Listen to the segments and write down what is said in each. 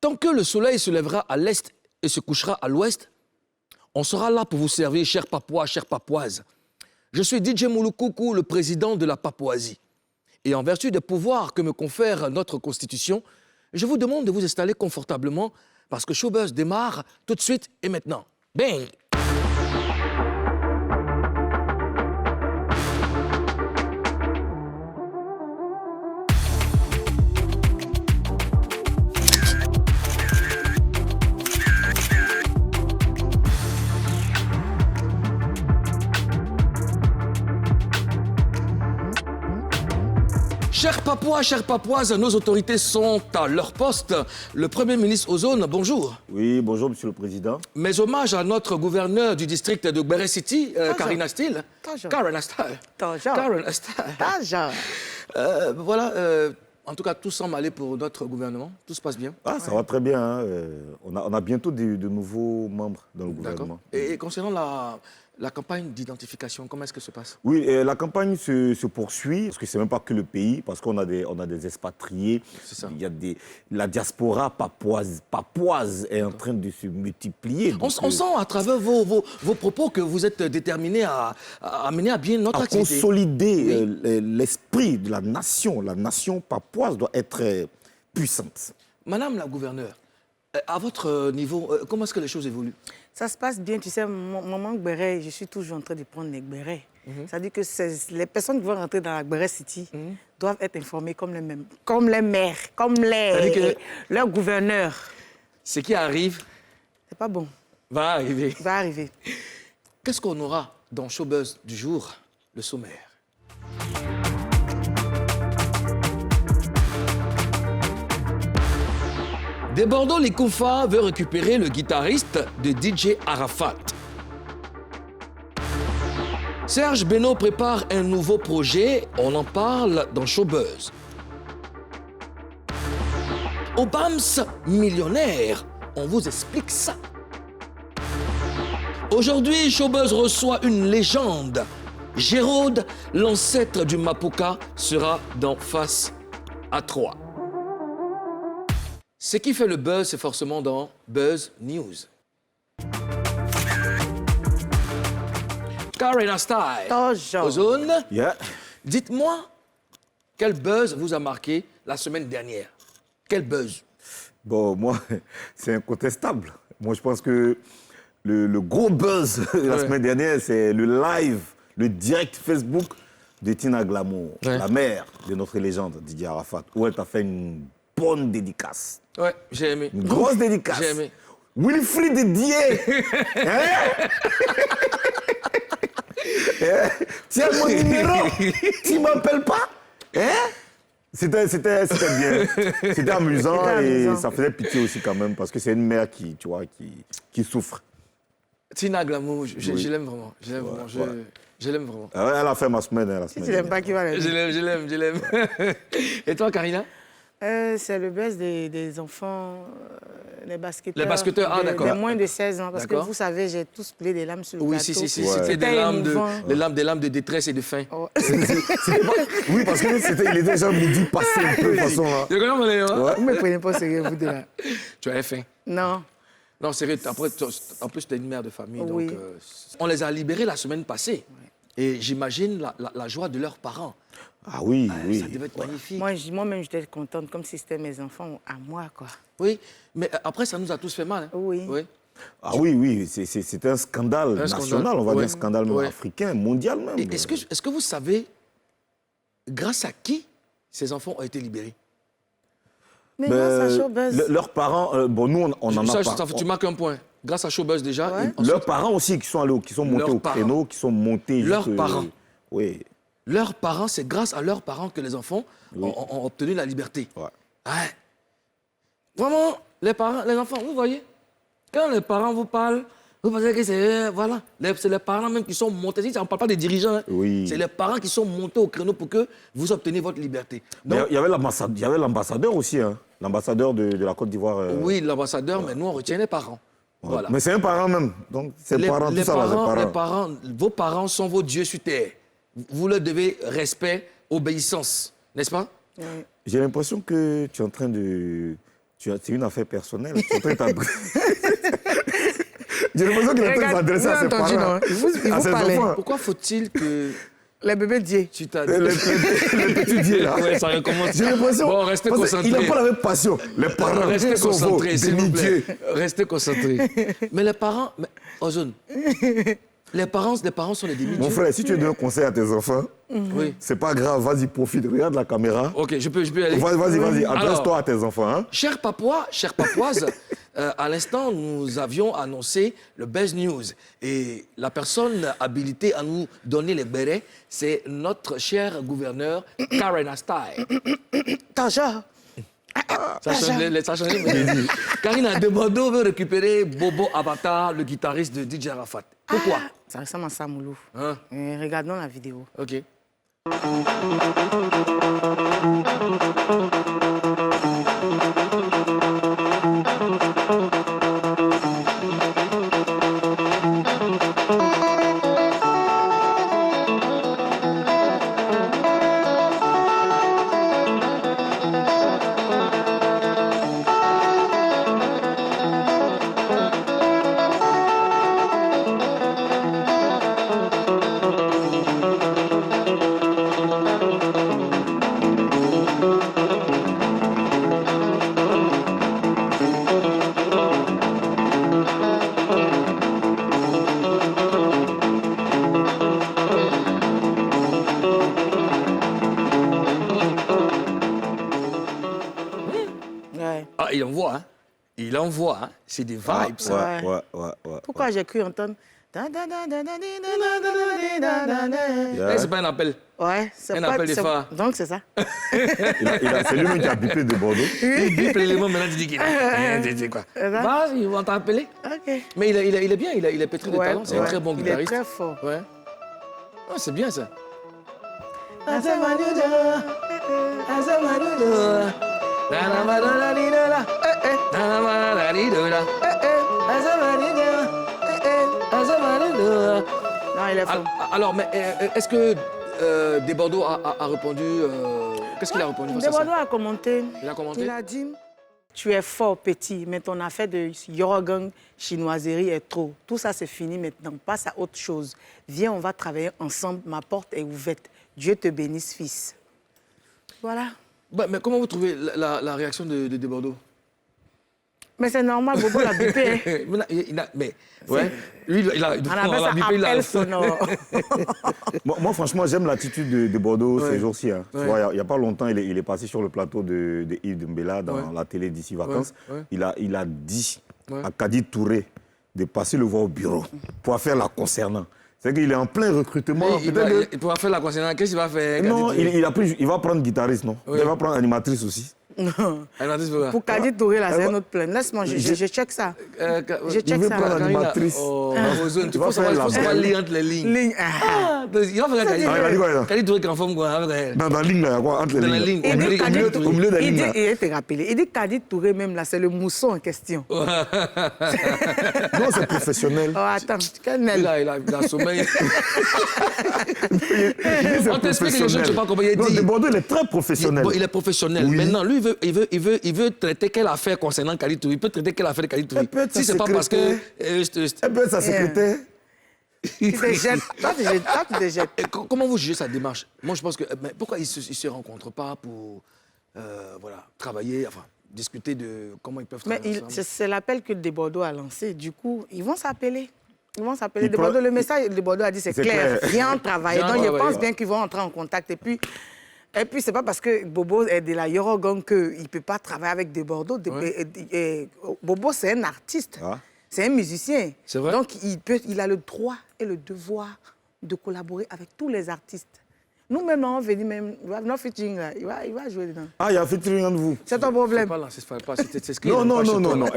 Tant que le soleil se lèvera à l'est et se couchera à l'ouest, on sera là pour vous servir, chers Papouas, chères Papouaises. Je suis DJ Moulukoukou, le président de la Papouasie. Et en vertu des pouvoirs que me confère notre Constitution, je vous demande de vous installer confortablement parce que Showbuzz démarre tout de suite et maintenant. Bang! Chers Papouas, chères Papouaises, nos autorités sont à leur poste. Le Premier ministre Ozone, bonjour. Oui, bonjour, Monsieur le Président. Mes hommages à notre gouverneur du district de Gbere City, Karina Steele. Karina Steele. Karina Steele. Voilà, en tout cas, tout semble aller pour notre gouvernement. Tout se passe bien. Ah, ça va très bien. Hein. On a bientôt de nouveaux membres dans le gouvernement. Et concernant la campagne d'identification, comment est-ce que se passe? Oui, la campagne se poursuit, parce que ce n'est même pas que le pays, parce qu'on a des expatriés. C'est ça. La diaspora papouase est en train de se multiplier. On sent à travers vos propos que vous êtes déterminés à mener à bien notre activité. Consolider l'esprit de la nation. La nation papouase doit être puissante. Madame la gouverneure, à votre niveau, comment est-ce que les choses évoluent? Ça se passe bien, tu sais, maman Gbere, je suis toujours en train de prendre les Gbere. C'est-à-dire que les personnes qui vont rentrer dans la Gbere City doivent être informées comme les maires, comme leurs gouverneurs. Ce qui arrive... C'est pas bon. Va arriver. Va arriver. Qu'est-ce qu'on aura dans Showbuzz du jour? Le sommaire. De Bordeaux, les Koufa veut récupérer le guitariste de DJ Arafat. Serge Beno prépare un nouveau projet, on en parle dans Showbuzz. Obams millionnaire, on vous explique ça. Aujourd'hui, Showbuzz reçoit une légende. Jérôme, l'ancêtre du Mapuka, sera dans Face à 3. Ce qui fait le buzz, c'est forcément dans Buzz News. Karina Steele, Ozone, dites-moi, quel buzz vous a marqué la semaine dernière? Quel buzz? Bon, moi, c'est incontestable. Moi, je pense que le gros buzz de la semaine dernière, c'est le live, le direct Facebook de Tina Glamour, la mère de notre légende, Didier Arafat, où elle t'a fait une bonne dédicace. Ouais, j'ai aimé. Une grosse dédicace. J'ai aimé. Wilfried Didier. Tiens mon numéro. Tu ne m'appelles pas. C'était bien. C'était amusant et ça faisait pitié aussi quand même parce que c'est une mère qui souffre. Tina Glamour, je l'aime vraiment. Je l'aime vraiment. Je l'aime vraiment. Elle a fait ma semaine. Si tu l'aimes pas, qui va l'aimer? Je l'aime. Et toi, Karina? C'est le buzz des enfants, les basketteurs. Les basketteurs, d'accord. De moins de 16 ans. Parce que vous savez, j'ai tous plaidé des larmes sur le gâteau. Oui, c'était des larmes de détresse et de faim. Oh. Oui, parce qu'il était déjà midi passé un peu de façon là. Tu connais mon léon, hein? Vous ne me prenez pas au sérieux, vous deux là. Tu avais faim? Non. Non, sérieux. Après, en plus, tu es une mère de famille. Oui. Donc, on les a libérés la semaine passée. Et j'imagine la joie de leurs parents. Ah oui, oui. Ça devait être magnifique. Moi-même, j'étais contente, comme si c'était mes enfants à moi, quoi. Oui, mais après, ça nous a tous fait mal. Hein? Oui. Ah oui, c'est un scandale national, on va dire un scandale même africain, mondial même. Est-ce que vous savez grâce à qui ces enfants ont été libérés? Mais grâce à Showbuzz. Leurs parents, bon, nous, on en a pas. Tu marques un point. Grâce à Showbuzz déjà. Ouais. Leurs parents aussi qui sont montés au créneau, qui sont montés... Leurs parents. Oui. Leurs parents, c'est grâce à leurs parents que les enfants ont obtenu la liberté. Ouais. Ouais. Vraiment, les enfants, vous voyez, quand les parents vous parlent, vous pensez que c'est... Voilà, c'est les parents même qui sont montés. On ne parle pas des dirigeants. Hein. Oui. C'est les parents qui sont montés au créneau pour que vous obteniez votre liberté. Donc, il y avait l'ambassadeur aussi, hein, l'ambassadeur de la Côte d'Ivoire. Oui, l'ambassadeur, mais nous, on retient les parents. Ouais. Voilà. Mais c'est un parent même. Donc, c'est les parents, tout ça, là, les parents. Vos parents sont vos dieux sur terre. Vous leur devez respect, obéissance, n'est-ce pas? J'ai l'impression que tu es en train de C'est une affaire personnelle. Tu es en train de t'adresser. J'ai l'impression qu'il est en train de s'adresser à ses parents. À ses enfants. Pourquoi faut-il que... Les bébés diés. Tu t'as Les petits diés, là. Ouais, ça recommence. J'ai l'impression... Bon, restez concentrés. Il n'a pas la même passion. Les parents Restez sont concentrés, s'il vous plaît. Dieu. Restez concentrés. Mais les parents... Mais, Ozone, les parents sont les demi-dieux. Mon frère, si tu donnes un conseil à tes enfants, Oui. c'est pas grave, vas-y, profite, regarde la caméra. Ok, je peux y aller. Vas-y, Alors, adresse-toi à tes enfants. Hein? Chers Papois, chères Papoises, à l'instant, nous avions annoncé le Buzz News. Et la personne habilitée à nous donner les bérets, c'est notre cher gouverneur, Karen Astai. Taja. Ça change, mais... Karina de Bordeaux veut récupérer Bobo Avatar, le guitariste de DJ Arafat. Pourquoi? Ça ressemble à Samoulou. Hein? Regardons la vidéo. Ok. Ah, il envoie, hein. Il envoie, hein. C'est des vibes, ça. Ouais. Pourquoi j'ai cru entendre... C'est pas un appel. Ouais, c'est Un pas... appel des phares. Donc, c'est ça. C'est lui-même qui a bipé de Bordeaux. Il bip l'élément, maintenant tu dis qu'il a... quoi. Vas-y, on t'a appelé. OK. Mais il est bien, il est pétri de talent. C'est un très bon guitariste. Il est très fort. Ouais. Ah, c'est bien, ça. Non, il est fort. Alors, mais est-ce que Desbordeaux a répondu... Qu'est-ce qu'il a répondu face à ça? Desbordeaux a commenté. Il a commenté? Il a dit, tu es fort petit, mais ton affaire de Yorogang chinoiserie est trop. Tout ça, c'est fini maintenant. Passe à autre chose. Viens, on va travailler ensemble. Ma porte est ouverte. Dieu te bénisse, fils. Voilà. Bah, mais comment vous trouvez la réaction de Desbordeaux? Mais c'est normal, Bobo l'a bipé. Mais, ouais, lui, il a On appelle ça appel sonore. Moi, franchement, j'aime l'attitude de Bordeaux ces jours-ci. Hein. Ouais. Tu vois, il n'y a pas longtemps, il est passé sur le plateau de Yves Dembélé dans la télé d'ici vacances. Ouais. Il a dit à Kadi Touré de passer le voir au bureau pour faire la concernant. C'est qu'il est en plein recrutement. Il pourra faire la concernant. Qu'est-ce qu'il va faire? Non, il va prendre guitariste, non? Oui. Il va prendre animatrice aussi. Non. Animatrice Pour Kadi Touré, là, c'est un autre plan. Laisse-moi, je check ça. Je check ça. prendre l'animatrice. Tu faut savoir lire entre les lignes. Ligne. Il va faire Kadi. Il a dit quoi, là? Kadi Touré qu'en forme quoi? Dans la ligne, là, il y a quoi? Entre les Dans la lignes. ligne. Au milieu des lignes, là. Il était rappelé. Il dit Kadi Touré, même là, c'est le mousson en question. Non, c'est professionnel. Oh, attends, quel nez. Il a sommeil. On t'explique les choses, tu sais pas comment il Non, dit. Desbordeaux, il est très professionnel. Il est professionnel. Oui. Maintenant, lui, il veut traiter quelle affaire concernant Kadi Touré. Il peut traiter quelle affaire de Kadi Touré. Elle peut être Si sa c'est pas parce que... secrétaire. Elle peut être sa secrétaire. Tu te jettes. Toi, tu te jettes. Et comment vous jugez sa démarche? Moi, je pense que... Mais pourquoi ils ne se rencontrent pas pour voilà, travailler, enfin, discuter de comment ils peuvent Mais travailler ensemble? c'est l'appel que Desbordeaux a lancé. Du coup, ils vont s'appeler. Desbordeaux, le message de Desbordeaux a dit c'est clair. Viens travailler. Donc, je pense bien qu'ils vont entrer en contact. Et puis c'est pas parce que Bobo est de la Yorogang qu'il ne peut pas travailler avec Desbordeaux. Bobo, c'est un artiste. Ah. C'est un musicien. C'est vrai? Donc, il a le droit et le devoir de collaborer avec tous les artistes. Nous-mêmes, on veut dire même, no featuring, là, il va jouer dedans. Ah, il y a un featuring entre vous. C'est ton problème. C'est ce qu'il y a Non. pas chez toi, En là.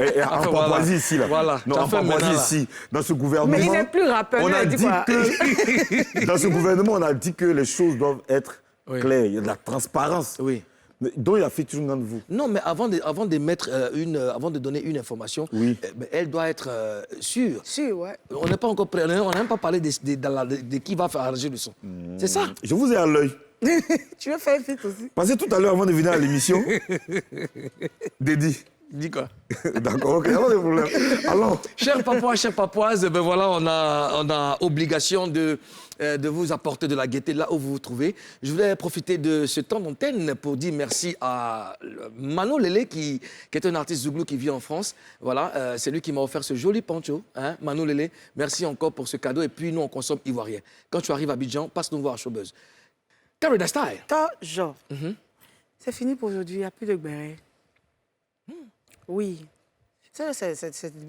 Papouasie, ici, là. Voilà. Non, en Papouasie, ici, dans ce gouvernement... Mais il n'est plus rappeur, On il a a dit dit quoi? que... Dans ce gouvernement, on a dit que les choses doivent être Oui. claires. Il y a de la transparence. Oui. Donc, il y a featuring entre vous. Non, mais avant de mettre avant de donner une information, Oui. Elle doit être sûre. Sûr, ouais. On n'est pas encore prêt. On n'a même pas parlé de qui va faire arranger le son. C'est ça. Je vous ai à l'œil. Tu veux faire un feat aussi? Parce que tout à l'heure, avant de venir à l'émission, Dédi, Dis quoi? D'accord, ok, pas de problème. Alors, Chers Papouas, chères Papouaises, ben voilà, on a obligation de vous apporter de la gaieté là où vous vous trouvez. Je voulais profiter de ce temps d'antenne pour dire merci à Mano Lélé, qui est un artiste zouglou qui vit en France. Voilà, c'est lui qui m'a offert ce joli poncho. Hein, Mano Lélé, merci encore pour ce cadeau. Et puis, nous, on consomme ivoirien. Quand tu arrives à Abidjan, passe nous voir à Showbuzz. Carida Style. Genre, c'est fini pour aujourd'hui, il n'y a plus de béret. Oui. C'est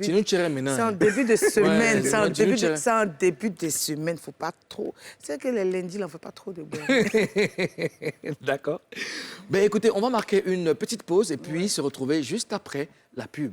Tu nous tirais maintenant. c'est en début de semaine. Ouais, c'est en tu nous début tirais. c'est en début de semaine. Il ne faut pas trop. C'est que les lundis, là, on ne fait pas trop de béret. D'accord. Ben écoutez, on va marquer une petite pause et puis se retrouver juste après la pub.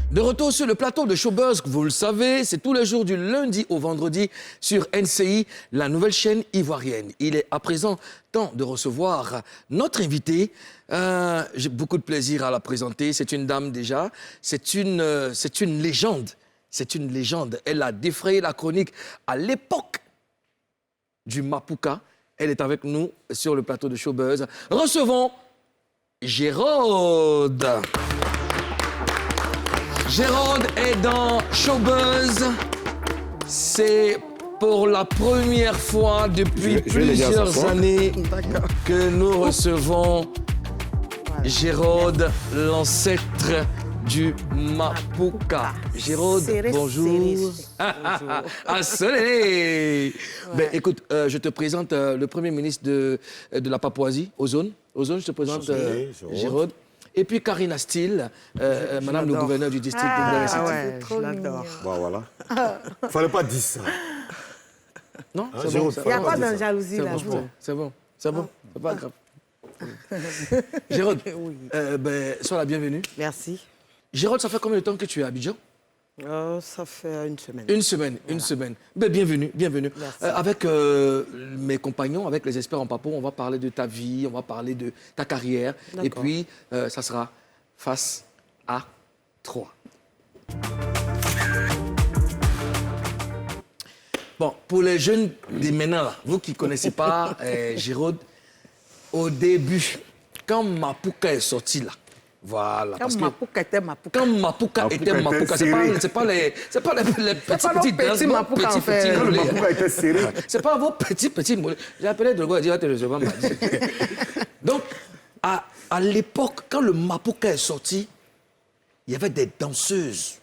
De retour sur le plateau de Showbuzz, vous le savez, c'est tous les jours du lundi au vendredi sur NCI, la nouvelle chaîne ivoirienne. Il est à présent temps de recevoir notre invitée. J'ai beaucoup de plaisir à la présenter. C'est une dame déjà. C'est une légende. C'est une légende. Elle a défrayé la chronique à l'époque du Mapuka. Elle est avec nous sur le plateau de Showbuzz. Recevons Géraude. Géraude est dans Showbuzz. C'est pour la première fois depuis Je vais les dire plusieurs ce soir. années que nous recevons Géraude, l'ancêtre du Mapuka. Géraude, Serré, bonjour. serré. Ah, soleil. Ben, écoute, je te présente le Premier ministre de la Papouasie, Ozone. Ozone, je te présente Géraude. Géraude. Et puis Karina Steele, madame le l'adore. gouverneur du district de Dar es Salaam. ouais, trop je l'adore. mignon. bah voilà. Fallait pas dire ça. Non, Ah, c'est Géraude, bon. Il n'y a Faut pas dire de ça. jalousie C'est là. bon, c'est bon, c'est bon, c'est pas grave. Géraude, Oui. sois la bienvenue. Merci. Géraude, ça fait combien de temps que tu es à Abidjan? Ça fait une semaine. Une semaine. Ben, bienvenue, bienvenue. Merci. Avec mes compagnons, avec les experts en papo, on va parler de ta vie, on va parler de ta carrière. Et D'accord. puis, ça sera face à 3. Bon, pour les jeunes des maintenant, là, vous qui ne connaissez pas Géraude, au début, quand Mapuka est sorti là, voilà. Quand parce que Mapuka était Mapuka. quand Mapuka Mapuka était était Mapuka, serré. c'est pas les petits pas nos petits Mapuka, en fait. Quand le mollets. Mapuka était serré, C'est pas vos petits mollets. J'ai appelé Drogo, il a dit, va te recevoir mardi. Donc, à l'époque, quand le Mapuka est sorti, il y avait des danseuses,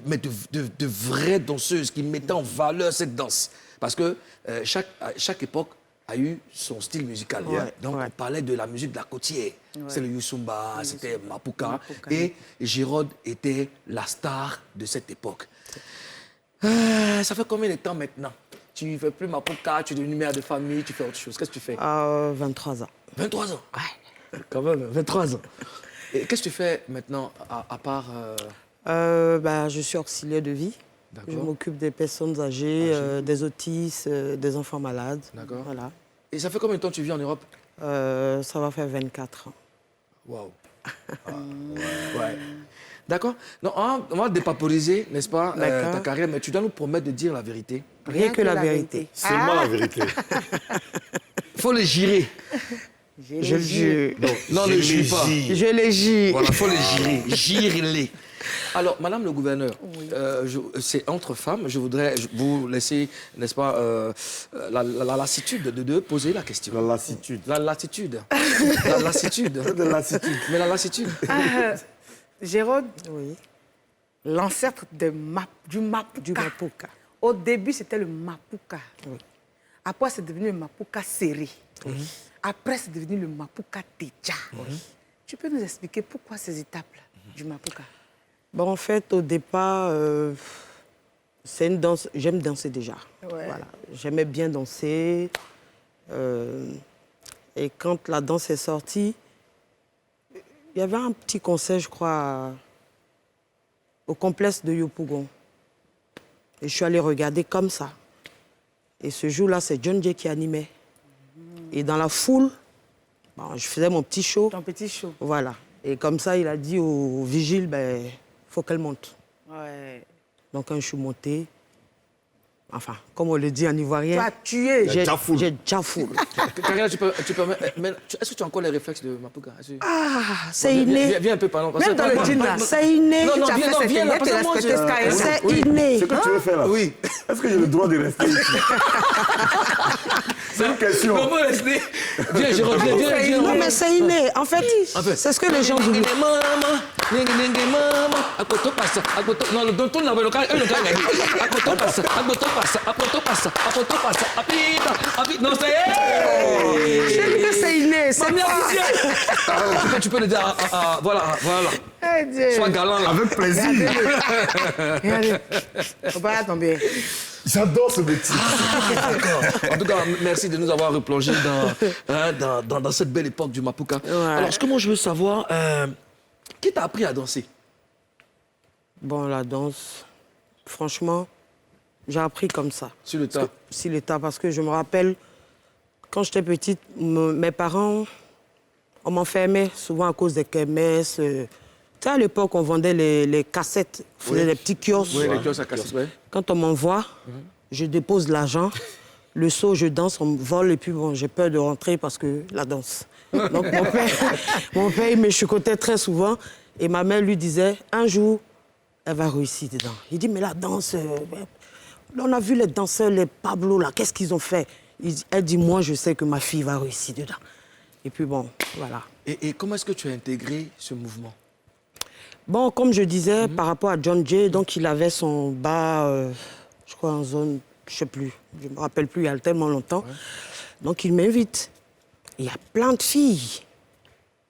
mais de vraies danseuses qui mettaient en valeur cette danse. Parce que chaque époque a eu son style musical. Ouais, Donc, ouais. on parlait de la musique de la côtière. C'est le Yusumba, c'était Mapuka. Mapuka. Et Géraude était la star de cette époque. Ça fait combien de temps maintenant? Tu ne fais plus Mapuka, tu es devenu mère de famille, tu fais autre chose. Qu'est-ce que tu fais? 23 ans. 23 ans. Ouais. Quand même, 23 ans. Et qu'est-ce que tu fais maintenant, à part... Je suis auxiliaire de vie. D'accord. Je m'occupe des personnes âgées, des autistes, des enfants malades. D'accord. Voilà. Et ça fait combien de temps que tu vis en Europe? Ça va faire 24 ans. Waouh. Ah, ouais. D'accord. Non, on va dépaporiser, n'est-ce pas, D'accord. ta carrière, mais tu dois nous promettre de dire la vérité. Rien que la vérité. seulement la vérité. Il faut les girer. Je le jure. Non, ne jure pas. Je le jure. Voilà, il faut les girer. Gire-les. Alors, Madame le gouverneur, c'est entre femmes. Je voudrais vous laisser, n'est-ce pas, la lassitude de poser la question. La lassitude. La lassitude. La lassitude. De lassitude. Mais la lassitude. Géraude, Oui, l'ancêtre du Mapuka. du Mapuka. Au début, c'était le Mapuka. Oui. Après, c'est devenu le Mapuka serré. Après, c'est devenu le Mapuka Teja. Tu peux nous expliquer pourquoi ces étapes-là du Mapuka? Bon, en fait, au départ, c'est une danse. J'aime danser déjà. Ouais. Voilà. J'aimais bien danser. Et quand la danse est sortie, il y avait un petit concert, je crois, au complexe de Yopougon. Et je suis allée regarder comme ça. Et ce jour-là, c'est John Jay qui animait. Et dans la foule, bon, je faisais mon petit show. Ton petit show. Voilà. Et comme ça, il a dit au vigile, il faut qu'elle monte. Ouais. Donc quand je suis montée, Enfin, comme on le dit en Tu ivoirien. as tué. J'ai Jafoul. jafoul. Karina, tu peux est-ce que tu as encore les réflexes de Mapuka? Ah, c'est inné. Viens un peu, pardon. Même dans le jean, là. C'est inné. Non, Tu as fait cette viens là, tête, tu parce que moi, respectes Sky. C'est Oui. inné. Ce que tu veux faire là. Oui. Est-ce que j'ai le droit de rester ici? C'est une question. Comment rester? Viens, je reviens, viens. Non, mais c'est inné. En fait, c'est ce que les gens oublient. Non, don't tourne là-bas, le cas, non, ça y est! Je dis que c'est inné. C'est pas... Tu peux le dire, voilà. Eh Dieu. Sois galant là. Avec plaisir. Regardez. Faut pas la tomber. J'adore ce métier. D'accord. En tout cas, merci de nous avoir replongé dans cette belle époque du Mapuka. Ouais. Alors, ce que moi je veux savoir, qui t'a appris à danser? Bon, la danse, franchement, j'ai appris comme ça. Sur le tas. Si l'État, parce que je me rappelle, quand j'étais petite, mes parents, on m'enfermait souvent à cause des kermesses. Tu sais, à l'époque, on vendait les cassettes, on faisait des petits kiosques. Oui, les kiosques à casser, ouais. Quand on m'envoie, je dépose l'argent, le seau, je danse, on me vole, et puis bon, j'ai peur de rentrer parce que la danse. Donc mon père, il me chicotait très souvent, et ma mère lui disait, un jour, elle va réussir dedans. Il dit, mais la danse, on a vu les danseurs, les Pablo, là, qu'est-ce qu'ils ont fait? Elle dit, moi, je sais que ma fille va réussir dedans. Et puis bon, voilà. Et comment est-ce que tu as intégré ce mouvement? Bon, comme je disais, par rapport à John Jay, donc il avait son bar, je crois en zone, je ne sais plus, je ne me rappelle plus, il y a tellement longtemps. Ouais. Donc il m'invite. Il y a plein de filles.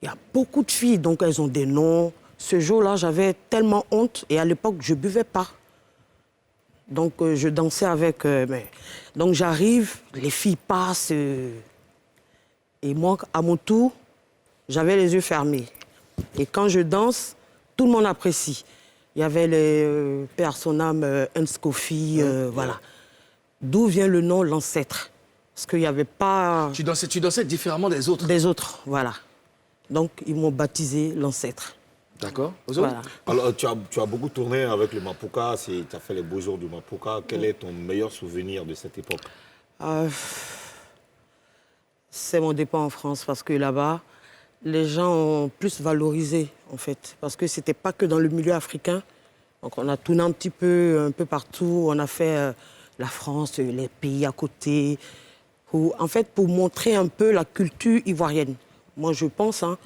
Il y a beaucoup de filles, donc elles ont des noms. Ce jour-là, j'avais tellement honte, et à l'époque, je ne buvais pas. Donc je dansais avec... Donc j'arrive, les filles passent, et moi, à mon tour, j'avais les yeux fermés. Et quand je danse, tout le monde apprécie. Il y avait les personnages Hans Kofi, voilà. D'où vient le nom l'ancêtre? Parce qu'il n'y avait pas... Tu dansais différemment des autres? Des autres, voilà. Donc, ils m'ont baptisé l'ancêtre. D'accord. Voilà. Alors, tu as beaucoup tourné avec le Mapuka, tu as fait les beaux jours du Mapuka. Quel est ton meilleur souvenir de cette époque? C'est mon départ en France, parce que là-bas, les gens ont plus valorisé, en fait. Parce que ce n'était pas que dans le milieu africain. Donc, on a tourné un peu partout. On a fait la France, les pays à côté. En fait, pour montrer un peu la culture ivoirienne. Moi, je pense, hein.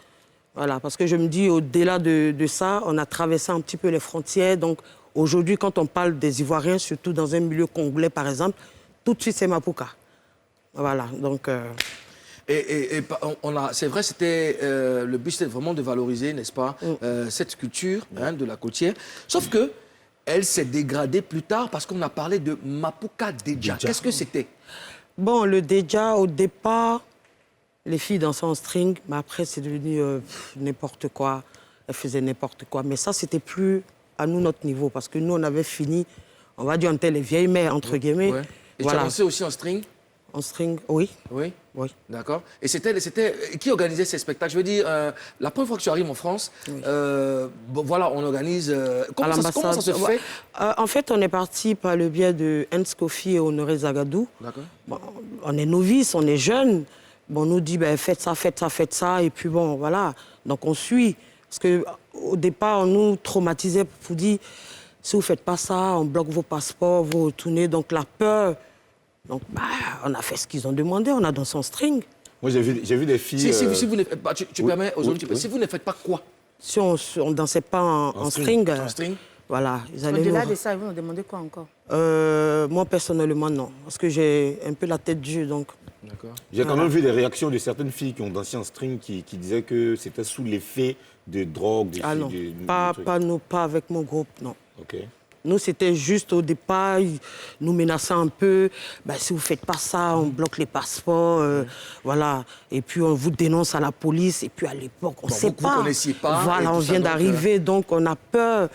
Voilà, parce que je me dis, au-delà de ça, on a traversé un petit peu les frontières. Donc, aujourd'hui, quand on parle des Ivoiriens, surtout dans un milieu congolais, par exemple, tout de suite, c'est Mapuka. Voilà, donc... c'est vrai, le but, c'était vraiment de valoriser, n'est-ce pas, cette culture de la côtière. Sauf que elle s'est dégradée plus tard parce qu'on a parlé de Mapuka Deja. Qu'est-ce que c'était? Bon, le Deja, au départ, les filles dansaient en string, mais après, c'est devenu n'importe quoi. Elles faisaient n'importe quoi. Mais ça, c'était plus à nous, notre niveau, parce que nous, on avait fini, on va dire, on était les vieilles mères, entre guillemets. Ouais. Et voilà. tu as dansé aussi en string? En string, oui. Oui. Oui. D'accord. Et c'était qui organisait ces spectacles? Je veux dire, la première fois que tu arrives en France, oui. Voilà, on organise... comment ça se fait? En fait, on est parti par le biais de Hans Kofi et Honoré Zagadou. D'accord. Bon, on est novices, on est jeunes. Bon, on nous dit, ben, faites ça, et puis bon, voilà. Donc on suit. Parce qu'au départ, on nous traumatisait pour dire, si vous ne faites pas ça, on bloque vos passeports, vous retournez. Donc la peur... Donc, on a fait ce qu'ils ont demandé, on a dansé en string. Moi, j'ai vu des filles... Si vous ne, tu permets aux autres, si vous ne faites pas quoi? Si on ne dansait pas en string, voilà. Au-delà de ça, ils vont nous demander quoi encore? Moi, personnellement, non. Parce que j'ai un peu la tête dure, donc... J'ai quand même vu des réactions de certaines filles qui ont dansé en string qui disaient que c'était sous l'effet de drogue. Non, pas nous, pas avec mon groupe, non. OK. Nous, c'était juste au départ, ils nous menaçaient un peu. Ben, si vous ne faites pas ça, on bloque les passeports. Voilà. Et puis, on vous dénonce à la police. Et puis, à l'époque, on ne sait pas. Vous ne connaissiez pas. Voilà, on vient d'arriver, donc on a peur.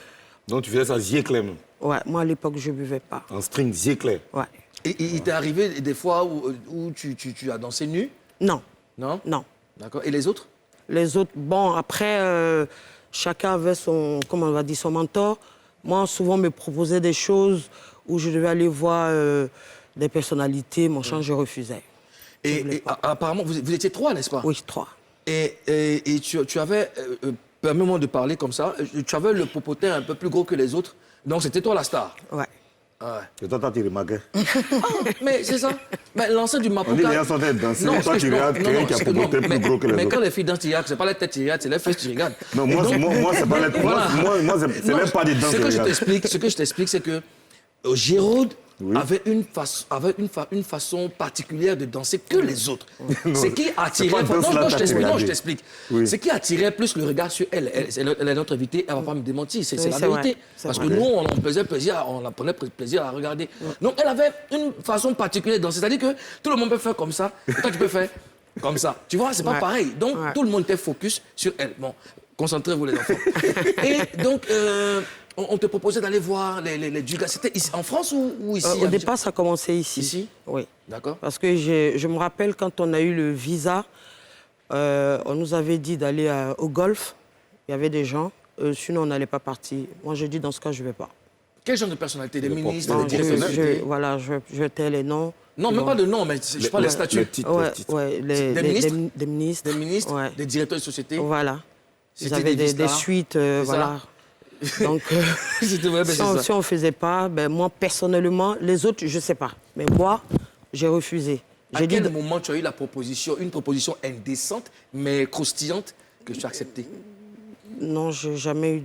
Donc, tu faisais ça ziéclair même? Ouais, moi, à l'époque, je ne buvais pas. En string ziéclair? Ouais. Et il t'est arrivé des fois où tu as dansé nu? Non. Non? Non. D'accord. Et les autres? Les autres, bon, après, chacun avait son, comment on va dire, son mentor. Moi, souvent, on me proposait des choses où je devais aller voir des personnalités, mon chant, je refusais. Et apparemment, vous étiez 3, n'est-ce pas? Oui, 3. Et tu avais, permets-moi de parler comme ça, tu avais le popotin un peu plus gros que les autres, donc c'était toi la star. Ouais. Ah ouais. Et toi, tu remarqué. Mais c'est ça. Mais l'ancien du Mapuka... On dit les gens sont en train de danser, Non, toi, tu regardes quelqu'un qui a popotin plus gros que les mais autres. quand les filles dansent, tu regardes, c'est pas la tête que tu regardes, c'est les fesses que tu regardes. Non, moi, c'est pas les... Voilà. Moi, c'est Non, même pas des danses ce que que je je regarde. t'explique, c'est que Giraud avait une façon particulière de danser que les autres. Ce qui attirait... Non, je t'explique. Oui. Ce qui attirait plus le regard sur elle. Elle est notre invitée, elle ne va pas me démentir, c'est la vérité. vrai, c'est Parce vrai. que nous, on en prenait plaisir à regarder. Donc, elle avait une façon particulière de danser. C'est-à-dire que tout le monde peut faire comme ça, et toi, tu peux faire comme ça. Tu vois, c'est pas Ouais. pareil. Donc, Ouais. tout le monde était focus sur elle. Bon, concentrez-vous, les enfants. Et donc... on te proposait d'aller voir les Dugas. C'était ici, en France ou ici? Au départ, ça a commencé ici. Ici? Oui. D'accord. Parce que je me rappelle quand on a eu le visa, on nous avait dit d'aller au golf. Il y avait des gens. Sinon, on n'allait pas partir. Moi, j'ai dit, dans ce cas, je ne vais pas. Quel genre de personnalité? Des ministres, Non, des directeurs? voilà, je tais les noms. Non, même pas de nom, mais je parle des statuts. Le titre, Ouais, le titre. ouais, Des ministres? des ministres. Des ministres, Ouais. des directeurs de société. Voilà. Ils C'était avaient des des stars. suites, ça. voilà. Donc, C'était vrai, ben, si on c'est ça. ne faisait pas, ben, moi, personnellement, les autres, je ne sais pas. Mais moi, j'ai refusé. À J'ai quel dit, moment tu as eu une proposition indécente, mais croustillante, que tu as acceptée? non, j'ai jamais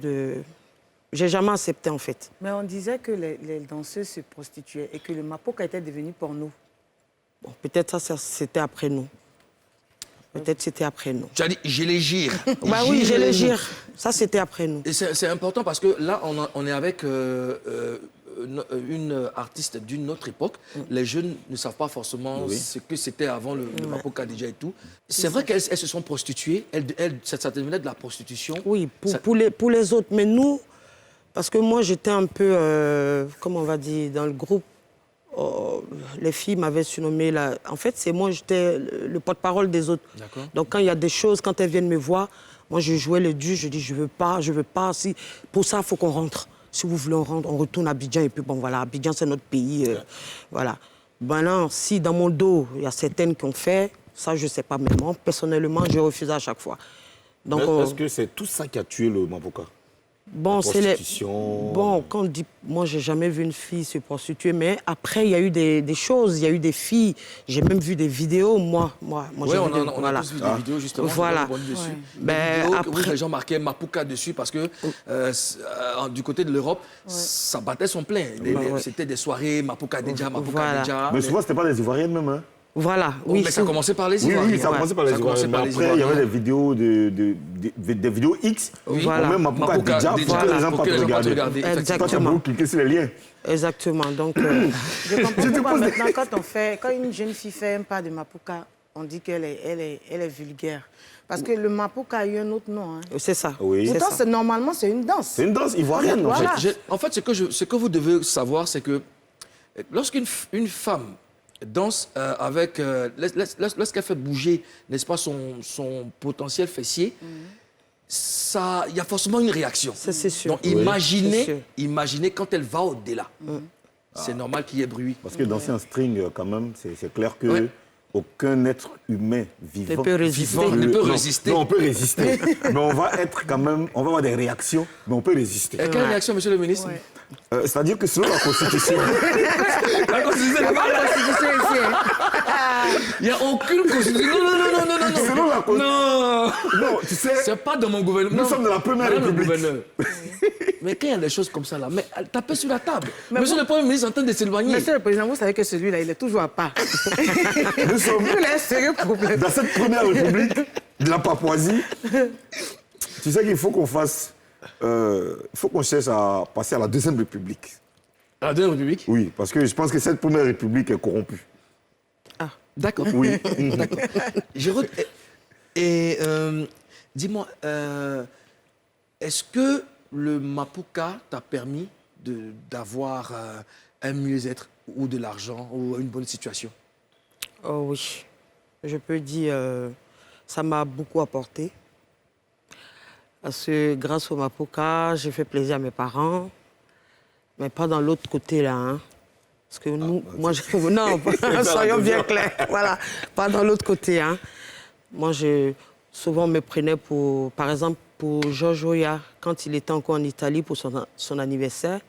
accepté, en fait. Mais on disait que les danseuses se prostituaient et que le Mapoka était devenu porno. Bon, peut-être ça, c'était après nous. Peut-être c'était après nous. Tu as dit, j'ai les gires. Bah oui, j'ai le gire. Ça, c'était après nous. Et c'est important parce que là, on est avec une artiste d'une autre époque. Les jeunes ne savent pas forcément ce que c'était avant le Mapoka déjà et tout. C'est vrai qu'elles se sont prostituées. Ça devenait de la prostitution. Oui, Ça- pour les autres. Mais nous, parce que moi, j'étais un peu, comment on va dire, dans le groupe. Les filles m'avaient surnommé là. En fait, c'est moi, j'étais le porte-parole des autres. D'accord. Donc, quand il y a des choses, quand elles viennent me voir, moi, je jouais le dur. Je dis, je veux pas. Si, pour ça, il faut qu'on rentre. Si vous voulez, on retourne à Abidjan. Et puis, bon, voilà, Abidjan, c'est notre pays. Voilà. Maintenant, si dans mon dos, il y a certaines qui ont fait, ça, je ne sais pas. Mais moi, personnellement, j'ai refusé à chaque fois. Donc, Est-ce que c'est tout ça qui a tué le Mapoka? bon, c'est les... Prostitution. Bon, quand on dit... Moi, j'ai jamais vu une fille se prostituer, mais après, il y a eu des choses, il y a eu des filles. J'ai même vu des vidéos, moi Oui, j'ai on vu des- a voilà. tous vu des vidéos justement. Voilà. On est dessus. Ouais. Des Ben, vidéos après- où les gens marquaient Mapuka dessus parce que du côté de l'Europe, ça battait son plein. ouais. C'était des soirées Mapuka déjà, Mapuka Voilà. déjà. Mais souvent, c'était pas des Ivoiriennes même. Hein. Voilà, Oui, oui. mais ça c'est- commençait par les Oui, Ivoiriens. oui, ça a commencé par les Ça commençait Ivoiriennes. Mais par les après, il y avait Ivoiriens. des vidéos, des vidéos X. Oui. Voilà. Ou même Mapuka Mapuka déjà, déjà, pour que les gens pour pas que te les gens pas te regarder. regarder. Toi, tu as Exactement. beaucoup cliqué sur les liens. Exactement, donc... Je comprends pourquoi maintenant, quand une jeune fille fait un pas de Mapoka, on dit qu'elle est vulgaire. Parce que le Mapoka a eu un autre nom. Hein. c'est ça. Oui. c'est Pourtant, ça. normalement, c'est une danse. C'est une danse ivoirienne, en fait. Voilà. En fait, ce que vous devez savoir, c'est que lorsqu'une une femme danse avec... lorsqu'elle fait bouger, n'est-ce pas, son potentiel fessier, il y a forcément une réaction. Ça, c'est sûr. Donc Oui. C'est sûr. imaginez quand elle va au-delà. C'est normal qu'il y ait bruit. Parce que danser en string, quand même, c'est clair que Ouais. aucun être humain vivant Ne peut résister. Ne peut non, résister. Non, on peut résister. Mais on va être quand même, on va avoir des réactions, mais on peut résister. Et quelle réaction, monsieur le ministre? Ouais. C'est-à-dire que selon la Constitution, La Constitution, C'est pas la Constitution ici. Hein. il n'y a aucune Constitution. Non. selon la Constitution, Non. non, tu sais, C'est pas dans mon gouvernement. nous sommes dans la première Madame le République. gouverneur. Mais quand il y a des choses comme ça, là, mais tapez sur la table. Monsieur le Premier ministre est en train de s'éloigner. Monsieur le Président, vous savez que celui-là, il est toujours à part. Nous sommes Il a un sérieux problème. dans cette première République de la Papouasie. Tu sais qu'il faut qu'on fasse, il faut qu'on cherche à passer à la deuxième République. À la Deuxième République? Oui, parce que je pense que cette première République est corrompue. D'accord. Oui. D'accord. Dis-moi, est-ce que le Mapuka t'a permis d'avoir un mieux-être ou de l'argent ou une bonne situation? Oh oui, je peux dire, ça m'a beaucoup apporté. Parce que grâce au Mapoka, j'ai fait plaisir à mes parents, mais pas dans l'autre côté là. Hein. Parce que nous, non, soyons bien clairs, voilà, pas dans l'autre côté. Hein. Moi, souvent, on me prenait par exemple, pour George Weah, quand il était encore en Italie pour son anniversaire.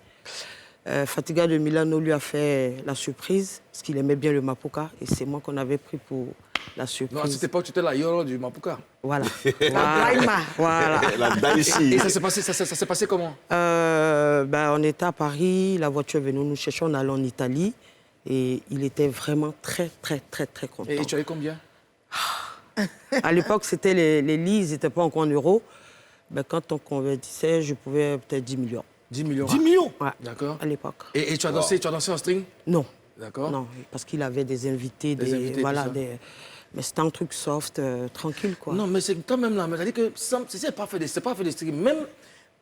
Fatiga de Milano lui a fait la surprise, parce qu'il aimait bien le Mapuka, et c'est moi qu'on avait pris pour la surprise. Non, à cette époque, tu étais la Yoro du Mapuka. Voilà. Voilà. La Daichi. Et ça s'est passé comment? On était à Paris, la voiture venait nous chercher, on allait en Italie, et il était vraiment très, très, très, très content. Et tu avais combien? À l'époque, c'était les lits, ils n'étaient pas encore en euros. Quand on convertissait, je pouvais peut-être 10 millions. 10 millions. 10 millions? Ouais, D'accord. à l'époque. Et tu as dansé en string? Non. D'accord. Non, parce qu'il avait des invités, voilà, mais c'était un truc soft, tranquille, quoi. Non, mais c'est quand même là. Mais c'est-à-dire que c'est pas fait de string, même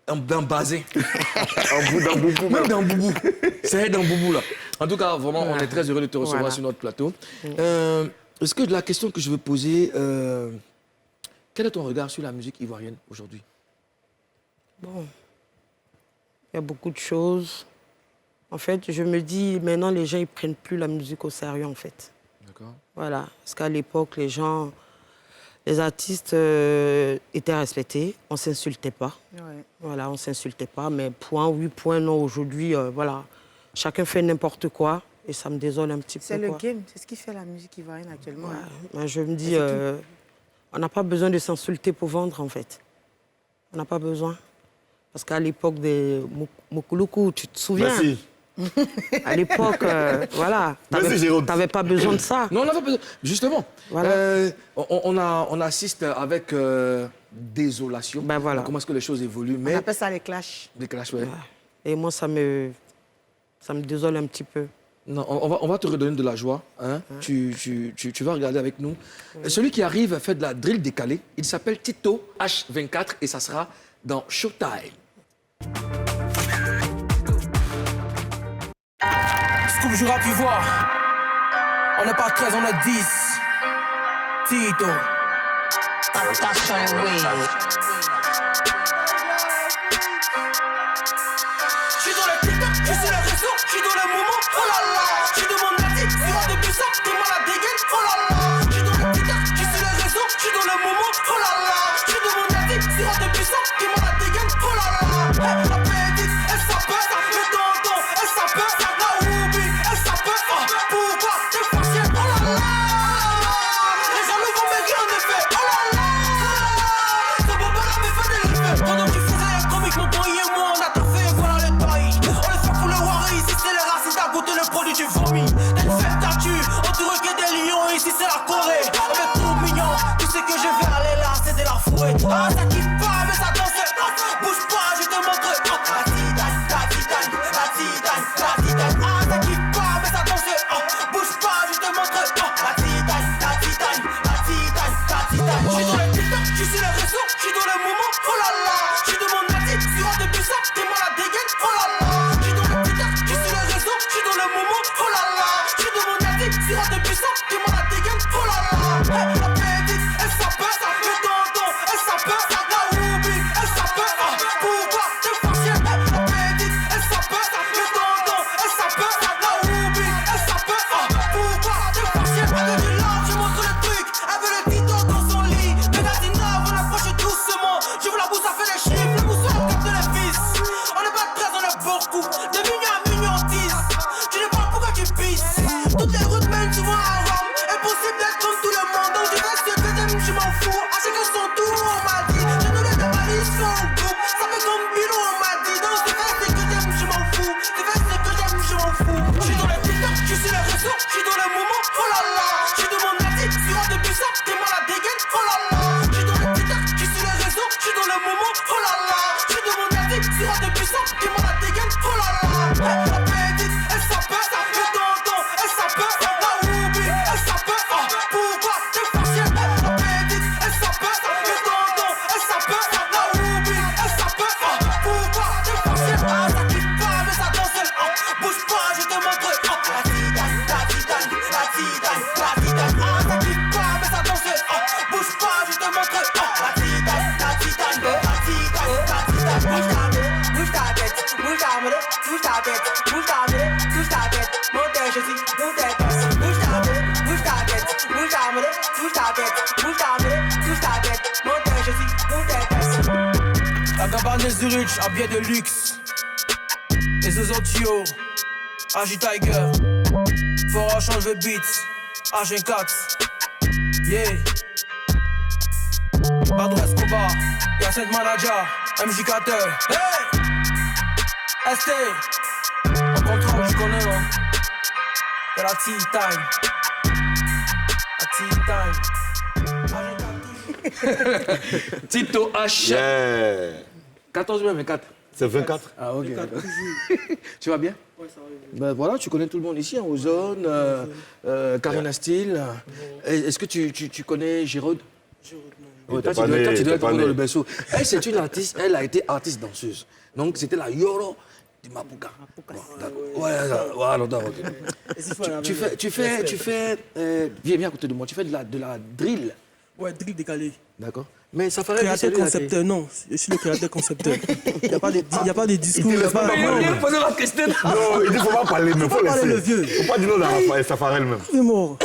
d'un basé. Dans Boubou. Même dans Boubou. C'est dans Boubou, là. En tout cas, vraiment, on est très heureux de te recevoir sur notre plateau. Est-ce que la question que je veux poser, quel est ton regard sur la musique ivoirienne aujourd'hui? Bon, il y a beaucoup de choses. En fait, je me dis, maintenant, les gens, ils prennent plus la musique au sérieux, en fait. D'accord. Voilà, parce qu'à l'époque, les artistes étaient respectés, on ne s'insultait pas. Ouais. Voilà, on ne s'insultait pas, mais point oui, point non, aujourd'hui, voilà, chacun fait n'importe quoi, et ça me désole un petit peu. C'est le game, c'est ce qui fait la musique ivoirienne actuellement. Ouais, ben, je me dis, on n'a pas besoin de s'insulter pour vendre, en fait. On n'a pas besoin. Parce qu'à l'époque des Mokuluku, tu te souviens? Merci. À l'époque, voilà, Merci, Jérôme. tu n'avais pas besoin de ça. Non, on n'a pas besoin. Justement, Voilà. on assiste avec désolation. Ben voilà. Comment est-ce que les choses évoluent, On mais appelle ça les clashs. des clashs, ouais. Et moi, ça me désole un petit peu. Non, on va te redonner de la joie. Hein. Tu vas regarder avec nous. Celui qui arrive fait de la drill décalée. Il s'appelle Tito H24 et ça sera dans Showtime. Scoop, j'aurais pu voir. On n'est pas 13, on est 10. Tito. J'suis dans le TikTok, j'suis sur les réseaux, j'suis dans le moment, oh là là. J'suis de mon avis, tu vas depuis ça, t'es mal à dégaine, oh là là. J'suis dans le TikTok, j'suis sur les réseaux, j'suis dans le moment, oh là là. J'suis de mon avis, tu vas depuis ça, t'es mal à dégaine, oh là là. La pédix, elle s'appelle, le tonton, elle s'appelle, la Ruby, elle s'appelle, pourquoi t'es facile, oh là là. Les jaloux vont m'aider en effet, oh là là. Ce beau bel homme est fait de l'effet. Pendant que tu faisais un comique, mon boy et moi, on a tout fait, voilà les bails. On les fait pour le Wari, ici c'est les racistes, t'as goûté le produit du vomi. T'as une fête tatu, entouré que des lions, ici c'est la Corée. On est trop mignons, tu sais que je vais aller là, c'est de la fouette. Ah, ça kiffe pas, mais ça danse, bouge pas, je te montre. La titane, la titane, la titane, la titane. Ah, ça kiffe pas, mais ça danse, bouge pas, je te montre. La titane, la titane, la titane, la titane. J'suis dans le TikTok, j'suis sur les réseaux, j'suis dans le moment, oh là là. J'suis de mon avis, tu vas depuis ça, t'es mal à dégaine, oh là là. J'suis dans le TikTok, j'suis sur les réseaux, j'suis dans le moment, oh là là. J'suis de mon avis, tu vas depuis ça, t'es mal à dégaine, oh là là. La pédix, elle s'appelle, le tonton, elle s'appelle, la Ruby, elle s'appelle, pourquoi t'es facile. La pédix, elle s'appelle, le tonton, elle s'appelle, la Ruby, elle s'appelle, pourquoi t'es facile. Elle veut du love, je montre le truc, elle veut le Tito dans son lit. Médatina, on approche Barney Zurich, habillé de luxe. Les Ozotio, Agi Tiger. Fora change le beat, H24. Yeah. Badou Escobar, Yacine Manager, MJ Carter. Hey! ST, en contrôle, tu connais, non? C'est la tea time. La tea time. Tito H. Yeah. 14 ou 24? C'est 24. Ah, ok. Tu vas bien? Oui, ça va bien. Ben voilà, tu connais tout le monde ici, hein, Ozone, Karina Steele. Est-ce que tu connais Géraude? Ouais, toi, tu dois être dans le berceau. Elle, c'est une artiste, elle a été artiste danseuse. Donc, c'était la Yoro du Mapuka. Voilà, d'accord. Tu fais, viens à côté de moi, tu fais de la drill. Ouais, drill décalé. D'accord. Mais ça ferait Créateur concepteur, non. Je suis le créateur concepteur. Il n'y a pas de discours. Il n'y a pas Il poser la question. Non, il ne faut pas parler, mais il faut parler le laisser. vieux. Il ne faut pas dire non à Safarel même. Il est mort.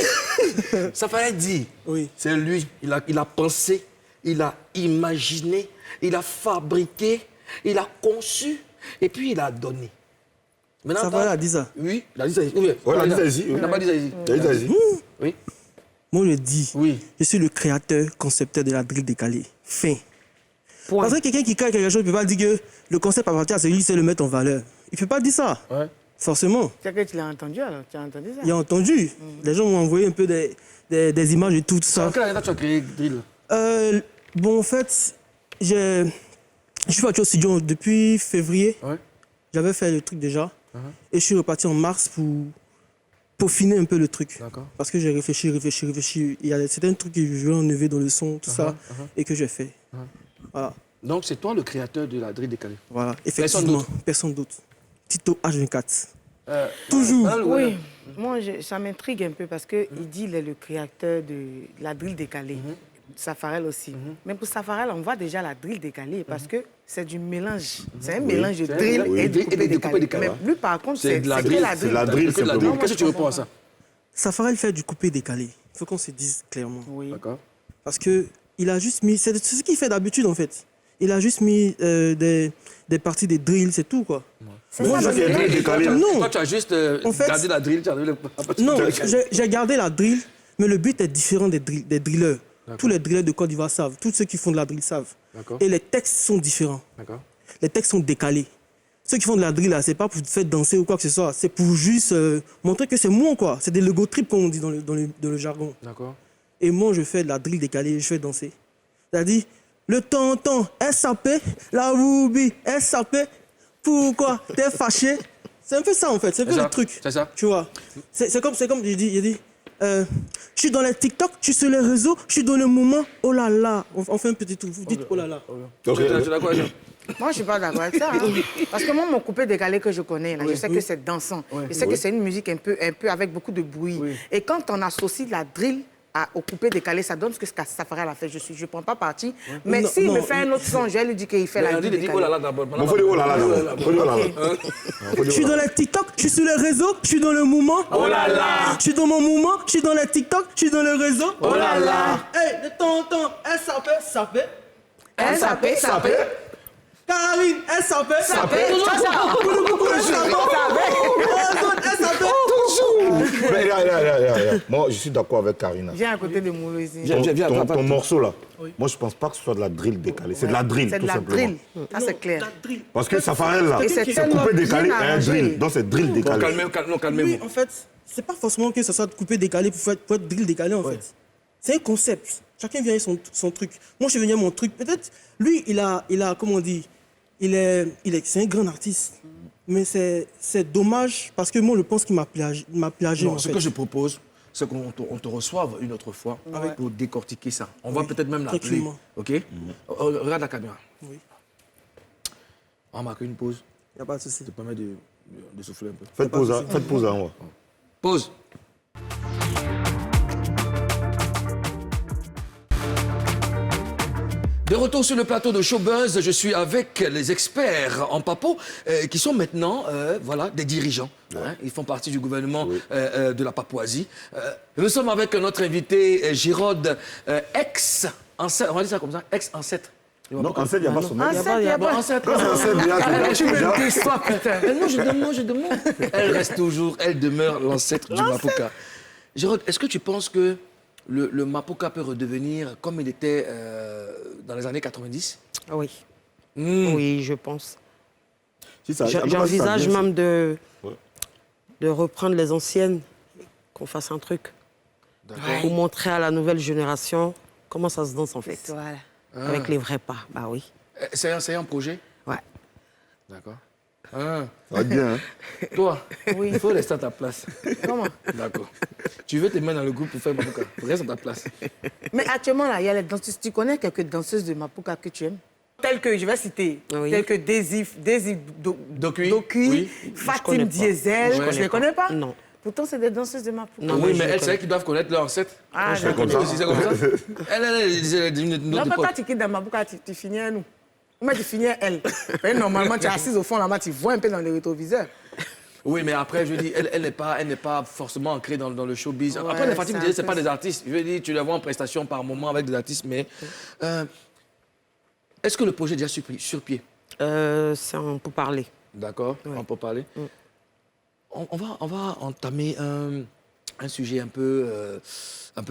Safarel dit, Oui. c'est lui. Il a pensé, il a imaginé, il a fabriqué, il a conçu, et puis il a donné. Maintenant, Safarel a dit ça. Oui, il a dit ça ici. Oui, Ouais, il a dit ça ici. Il n'a pas dit ça ici. Il a dit ça ici. Oui. Moi, je dis, Oui. je suis le créateur concepteur de la drill décalée. Fin. Point. Parce que quelqu'un qui crée quelque chose ne peut pas dire que le concept appartient à celui qui sait le mettre en valeur. Il ne peut pas dire ça. Ouais. Forcément. C'est que tu l'as entendu alors? Tu as entendu ça? Il a entendu. Les gens m'ont envoyé un peu des images et tout ça. En quelle année tu as créé Drill? Bon, en fait, je suis parti au studio depuis février. Ouais. J'avais fait le truc déjà. Et je suis reparti en mars pour peaufiner un peu le truc. D'accord. Parce que j'ai réfléchi. C'était un truc que je voulais enlever dans le son, tout ça, et que j'ai fait. Voilà. Donc, c'est toi le créateur de la Drill décalée. Voilà. Personne Effectivement, d'autre. personne d'autre. Tito H24. Toujours. Oui, moi ça m'intrigue un peu parce qu'il dit qu'il est le créateur de la drill décalée. Safarel aussi. Mais pour Safarel, on voit déjà la drill décalée parce que c'est du mélange. C'est un mélange de drill et de coupé décalé. Mais lui, par contre, c'est de la que drill. la C'est drill. la drill, Que de la simplement. drill. Qu'est-ce que tu réponds à ça? Safarel fait du coupé décalé. Il faut qu'on se dise clairement. Oui. D'accord. Parce que il a juste mis. C'est ce qu'il fait d'habitude en fait. Il a juste mis des parties de drill, c'est tout quoi. Moi, je suis drill décalé. Non. Toi, tu as juste En fait- gardé la drill. Tu as donné le... Non, j'ai gardé la drill, mais le but est différent des drillers. Tous les drillers de Côte d'Ivoire savent, tous ceux qui font de la drill savent. D'accord. Et les textes sont différents. D'accord. Les textes sont décalés. Ceux qui font de la drill, là, c'est pas pour te faire danser ou quoi que ce soit. C'est pour juste montrer que c'est moi, quoi. C'est des logo trip, comme on dit dans le jargon. D'accord. Et moi, je fais de la drill décalée, je fais danser. C'est-à-dire, le tonton, SAP, la Ruby, SAP, pourquoi t'es fâché? C'est un peu ça, en fait. C'est un peu ça, le truc. c'est ça. Tu vois. C'est comme il dit, je suis dans les TikTok, je suis sur les réseaux, je suis dans le moment, oh là là. On fait un petit tour, vous dites oh là là. Tu es d'accord avec ça? Moi, je ne suis pas d'accord avec ça. Hein. Parce que moi, mon coupé décalé que je connais, là, je sais que c'est dansant. Je sais que c'est une musique un peu avec beaucoup de bruit. Et quand on associe la drill au coupé décalé, ça donne ce que Safarel a fait. Je ne prends pas parti. Mais Non, s'il non, me fait un autre son, je vais lui dire qu'il fait la drill Il dit oh là là d'abord. Il faut dire oh là là d'abord. Faut dire oh là là. Je suis dans les TikTok, je suis sur les réseaux, je suis dans le mouvement. Oh là là. Je suis dans mon mouvement, je suis dans les TikTok, je suis dans le réseau. Oh là là. Hey, de tonton, SAP, SAP. SAP. Karine, SAP. SAP. Mais regarde. Moi, je suis d'accord avec Karina. Viens à côté de Moulou ici. Ton morceau là, moi je pense pas que ce soit de la drill décalée. C'est de la drill, C'est tout de la simplement. drill. Ça, c'est clair. Parce que Safarel là, Et c'est c'est tellement coupé décalé et bien un arrangé. drill. Donc c'est drill décalé. Calmez-vous. Oui, en fait, c'est pas forcément que ça soit coupé décalé pour être drill décalé en fait. C'est un concept. Chacun vient avec son truc. Moi, je suis venu avec mon truc. Peut-être, lui, il a, comment on dit, c'est un grand artiste. Mais c'est dommage parce que moi, je pense qu'il m'a plagié. Non, en ce fait. que je propose, c'est qu'on te reçoive une autre fois pour décortiquer ça. On va peut-être même l'appeler. Tranquillement. OK? Regarde la caméra. Oui. On va marquer une pause. Il n'y a pas de souci. Ça te permet de souffler un peu. Faites pause en haut. Pause. De retour sur le plateau de Showbuzz, je suis avec les experts en papo qui sont maintenant des dirigeants. Hein. Ils font partie du gouvernement de la Papouasie. Nous sommes avec notre invité Géraude, ex-ancêtre, on va dire ça comme ça, ex-ancêtre Non, en scène, il n'y a pas son mec. Enceinte, il y a Bon, pas. enceinte, Quand c'est en scène, déjà, tu me déjà. déçois, putain. Mais non, je demande. Elle reste toujours, elle demeure l'ancêtre du Mapoka. Jérôme, est-ce que tu penses que le Mapoka peut redevenir comme il était dans les années 90? Oui. Hmm. Oui, je pense. Si ça- J'envisage ça vient, même de Ouais. reprendre les anciennes, qu'on fasse un truc pour montrer à la nouvelle génération comment ça se danse en fait. Voilà. Avec les vrais pas. Bah oui. C'est un projet? Ouais. D'accord. Ah. Ça va être bien, hein. Toi, il faut rester à ta place. Comment? D'accord. Tu veux te mettre dans le groupe pour faire Mapoka. Reste à ta place. Mais actuellement, là, il y a les danseuses. Tu connais quelques danseuses de Mapoka que tu aimes? Telles que, je vais citer, Oui. telles que Daisy Dokui. Dokui, Oui. Je Fatim connais pas. Diesel. Je Tu ne les connais pas? Non. Pourtant, c'est des danseuses de Mapoka. Non, Oui, mais je elles, c'est connais. elles qui doivent connaître leur ancêtre. Ah, C'est d'accord. comme ça. C'est comme ça. Elle disait une Non, autre mais quand époque. tu quittes dans Mapoka, tu finis à nous. Ou tu finis à elle. Mais normalement, tu es assise au fond là-bas, tu vois un peu dans le rétroviseur. Oui, mais après, je dis, elle n'est pas forcément ancrée dans le showbiz. Ouais, Après, les Fatim c'est Diesel, un c'est peu pas ça. des artistes. Je dis, tu les vois en prestation par moment avec des artistes, mais est-ce que le projet est déjà sur pied? C'est un pour parler. D'accord, Ouais. on peut parler. On va entamer un sujet un peu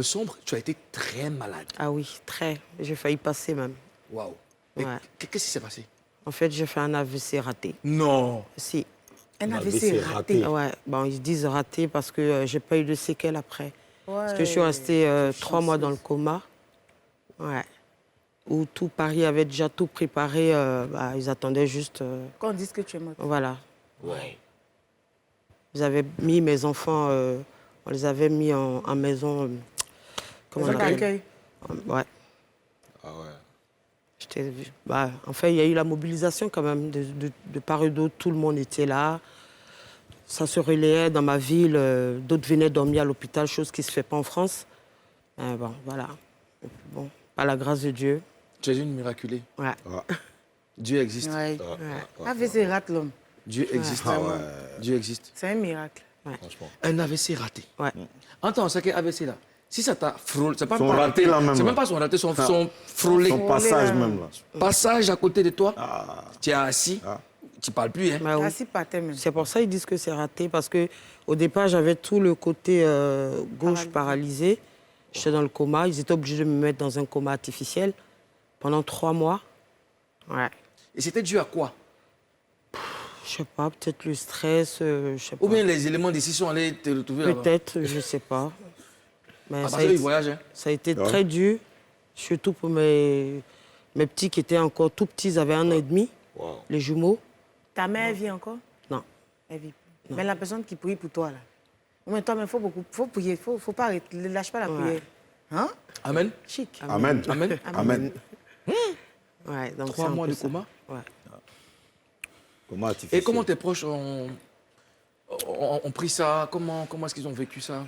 sombre. Tu as été très malade. Ah oui, très. J'ai failli passer même. Waouh. Mais Ouais. qu'est-ce qui s'est passé? En fait, j'ai fait un AVC raté. Non. Si. Un AVC AVC raté. raté. Ouais, bon, ils disent raté parce que j'ai pas eu de séquelles après. Parce que je suis Ouais. restée 3 mois dans le coma. Ouais. Où tout Paris avait déjà tout préparé. Ils attendaient juste. Quand on dit que tu es morte. Voilà. Ouais. Ils avaient mis mes enfants. On les avait mis en maison. Comment on Maison appelle? d'accueil. Ouais. Ah ouais. En fait, il y a eu la mobilisation quand même. De part et d'autre, tout le monde était là. Ça se relayait dans ma ville. D'autres venaient dormir à l'hôpital, chose qui ne se fait pas en France. Bon, voilà. Et puis bon, par la grâce de Dieu. Tu es une miraculée. Ouais. Dieu existe. Ouais. Ouais. AVC rate l'homme. Dieu existe. Ah ouais. Dieu existe. C'est un miracle. Franchement. Un AVC raté. Ouais. Attends, c'est quel AVC là? Si ça t'a frôlé, c'est pas Son pas raté, là, même, C'est là. même pas son raté, son frôlé. Son passage là. même, là. Passage à côté de toi, tu es assis, Ah. tu parles plus. Hein? Bah oui. Assis par terre même. C'est pour ça qu'ils disent que c'est raté, parce qu'au départ, j'avais tout le côté gauche paralysé. J'étais dans le coma. Ils étaient obligés de me mettre dans un coma artificiel pendant 3 mois. Ouais. Et c'était dû à quoi? Je sais pas, peut-être le stress, je sais pas. Ou bien les éléments d'ici sont allés te retrouver là-bas? Peut-être, je sais pas. Mais Ah, ça, parce a qu'ils été, voyagent. Hein? ça a été très dur, surtout pour mes petits qui étaient encore tout petits, ils avaient 1 an et demi, Wow. les jumeaux. Ta mère vit encore? Non. Elle vit plus. Mais la personne qui prie pour toi, là. Mais toi, il faut prier. Faut pas arrêter. Ne lâche pas la prière. Hein? Amen. Chic. Amen. Amen. Amen. Ouais, donc 3 c'est un mois peu de ça. coma. Ouais. Comment artificiel. Et comment tes proches ont pris ça? Comment est-ce qu'ils ont vécu ça?